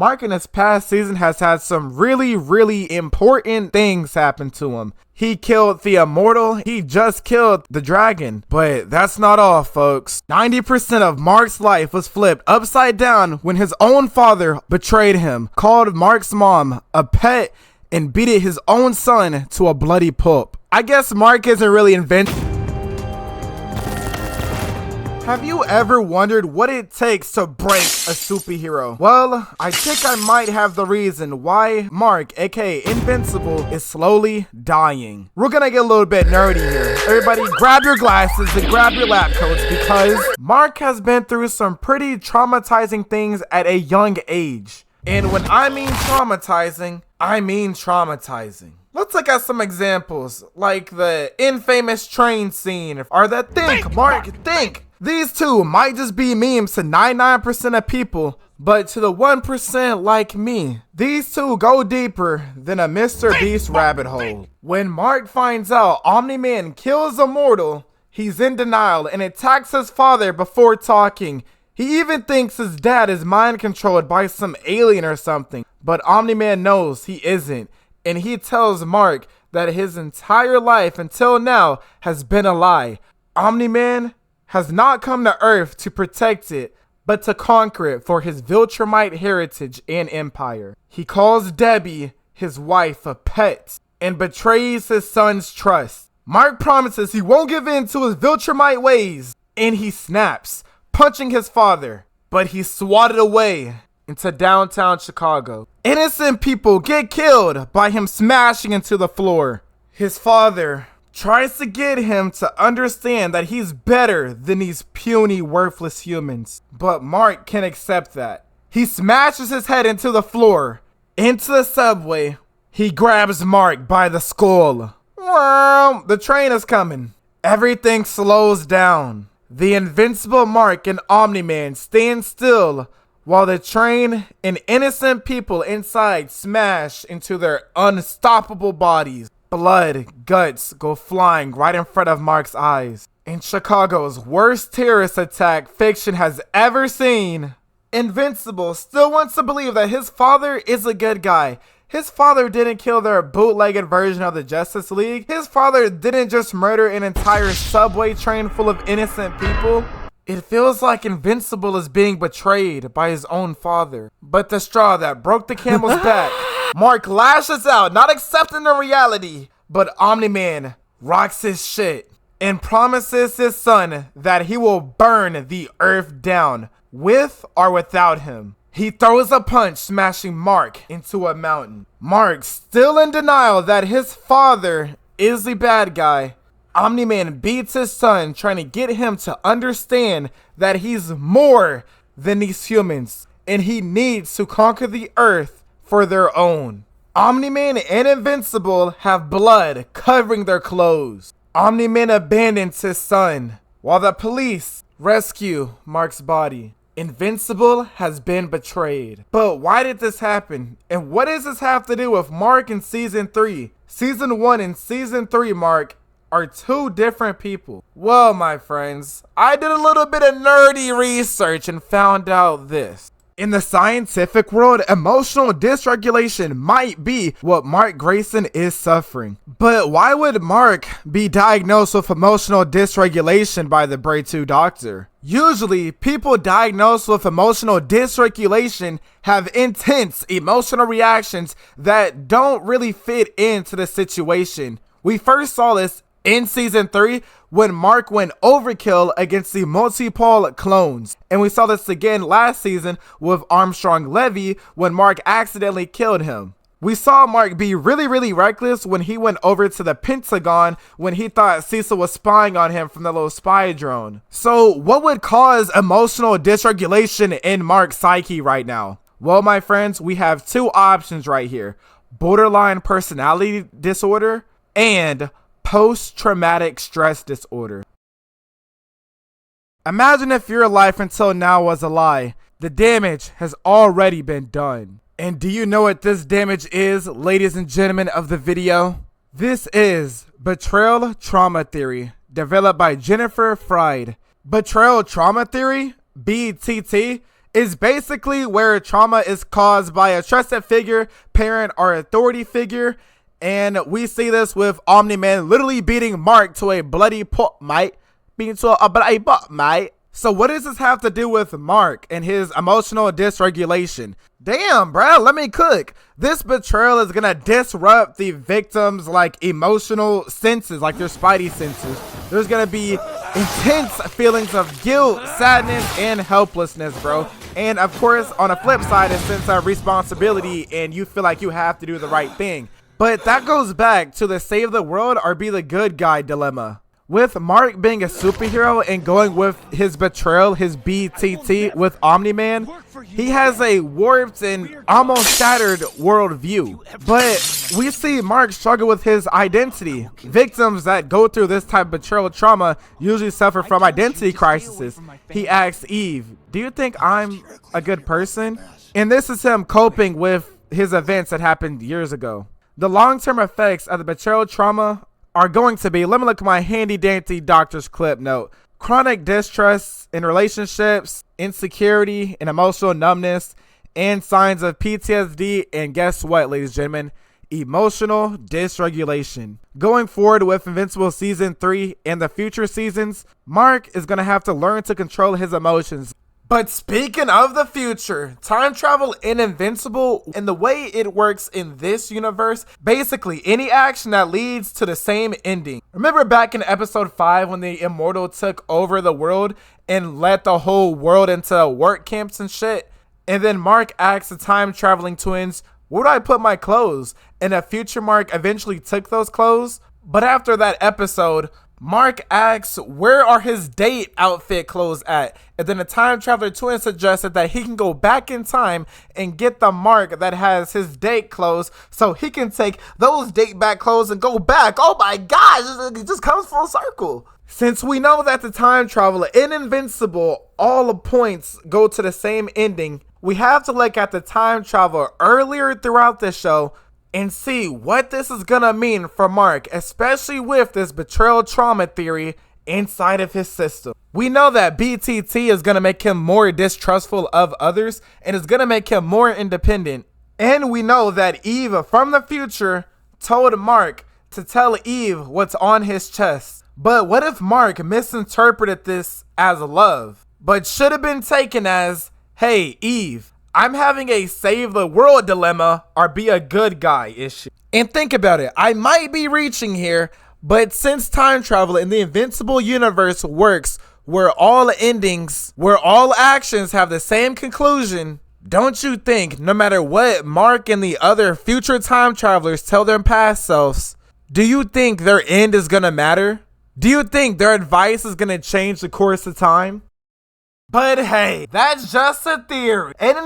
Mark in this past season has had some really important things happen to him. He killed the Immortal, he just killed the dragon. But that's not all, folks. 90% of Mark's life was flipped upside down when his own father betrayed him, called Mark's mom a pet, and beat his own son to a bloody pulp. I guess Mark isn't really invincible. Have you ever wondered what it takes to break a superhero? Well, I think I might have the reason why Mark, aka Invincible, is slowly dying. We're gonna get a little bit nerdy here. Everybody grab your glasses and grab your lab coats because Mark has been through some pretty traumatizing things at a young age. And when I mean traumatizing, I mean traumatizing. Let's look at some examples, like the infamous train scene, or the think, Mark, think. These two might just be memes to 99% of people, but to the 1% like me, these two go deeper than a Mr. Beast rabbit hole. When Mark finds out Omni-Man kills Immortal, he's in denial and attacks his father before talking. He even thinks his dad is mind controlled by some alien or something, but Omni-Man knows he isn't, and he tells Mark that his entire life until now has been a lie. Omni-Man has not come to Earth to protect it, but to conquer it for his Viltrumite heritage and empire. He calls Debbie, his wife, a pet, and betrays his son's trust. Mark promises he won't give in to his Viltrumite ways, and he snaps, punching his father, but he's swatted away into downtown Chicago. Innocent people get killed by him smashing into the floor. His father tries to get him to understand that he's better than these puny, worthless humans. But Mark can't accept that. He smashes his head into the floor. Into the subway, he grabs Mark by the skull. The train is coming. Everything slows down. The invincible Mark and Omni-Man stand still while the train and innocent people inside smash into their unstoppable bodies. Blood, guts go flying right in front of Mark's eyes. In Chicago's worst terrorist attack fiction has ever seen, Invincible still wants to believe that his father is a good guy. His father didn't kill their bootlegged version of the Justice League. His father didn't just murder an entire subway train full of innocent people. It feels like Invincible is being betrayed by his own father. But the straw that broke the camel's back, Mark lashes out, not accepting the reality, but Omni-Man rocks his shit and promises his son that he will burn the earth down, with or without him. He throws a punch, smashing Mark into a mountain. Mark, still in denial that his father is the bad guy, Omni-Man beats his son, trying to get him to understand that he's more than these humans, and he needs to conquer the earth for their own. Omni-Man and Invincible have blood covering their clothes. Omni-Man abandons his son, while the police rescue Mark's body. Invincible has been betrayed. But why did this happen? And what does this have to do with Mark in Season 3? Season 1 and Season 3 Mark are two different people. Well, my friends, I did a little bit of nerdy research and found out this. In the scientific world, emotional dysregulation might be what Mark Grayson is suffering. But why would Mark be diagnosed with emotional dysregulation by the Braid 2 doctor? Usually, people diagnosed with emotional dysregulation have intense emotional reactions that don't really fit into the situation. We first saw this in Season 3, when Mark went overkill against the multiple clones. And we saw this again last season with Armstrong Levy when Mark accidentally killed him. We saw Mark be really reckless when he went over to the Pentagon when he thought Cecil was spying on him from the little spy drone. So what would cause emotional dysregulation in Mark's psyche right now? Well, my friends, we have two options right here: borderline personality disorder and post-traumatic stress disorder. Imagine if your life until now was a lie. The damage has already been done. And do you know what this damage is, ladies and gentlemen of the video? This is Betrayal Trauma Theory, developed by Jennifer Fried. Betrayal Trauma Theory, BTT, is basically where trauma is caused by a trusted figure, parent, or authority figure. And we see this with Omni-Man literally beating Mark to a bloody pulp, mate. Beating to a bloody pulp, mate. So what does this have to do with Mark and his emotional dysregulation? Damn, bro, let me cook. This betrayal is gonna disrupt the victim's emotional senses, like their spidey senses. There's gonna be intense feelings of guilt, sadness, and helplessness, bro. And of course, on the flip side, a sense of responsibility, and you feel like you have to do the right thing. But that goes back to the save the world or be the good guy dilemma. With Mark being a superhero and going with his betrayal, his BTT with Omni-Man, he has a warped and almost shattered worldview. But we see Mark struggle with his identity. Victims that go through this type of betrayal trauma usually suffer from identity crises. He asks Eve, "Do you think I'm a good person?" And this is him coping with his events that happened years ago. The long-term effects of the betrayal trauma are going to be, let me look at my handy dandy doctor's clip note, chronic distrust in relationships, insecurity and emotional numbness, and signs of PTSD, and guess what, ladies and gentlemen, emotional dysregulation. Going forward with Invincible Season 3 and the future seasons, Mark is going to have to learn to control his emotions. But speaking of the future, time travel in Invincible and the way it works in this universe, basically any action that leads to the same ending. Remember back in episode 5 when the Immortal took over the world and led the whole world into work camps and shit? And then Mark asked the time traveling twins, "Where do I put my clothes?" And the future Mark eventually took those clothes. But after that episode, Mark asks where are his date outfit clothes at, and then the time traveler twin suggested that he can go back in time and get the Mark that has his date clothes so he can take those date back clothes and go back. Oh my gosh, it just comes full circle. Since we know that the time traveler in Invincible, all the points go to the same ending, we have to look at the time traveler earlier throughout the show and see what this is gonna mean for Mark, especially with this betrayal trauma theory inside of his system. We know that BTT is gonna make him more distrustful of others and is gonna make him more independent. And we know that Eve from the future told Mark to tell Eve what's on his chest. But what if Mark misinterpreted this as love, but should have been taken as, "Hey, Eve, I'm having a save the world dilemma or be a good guy issue." And think about it, I might be reaching here, but since time travel in the Invincible universe works where all endings, where all actions have the same conclusion, don't you think no matter what Mark and the other future time travelers tell their past selves, do you think their end is gonna matter? Do you think their advice is gonna change the course of time? But hey, that's just a theory. And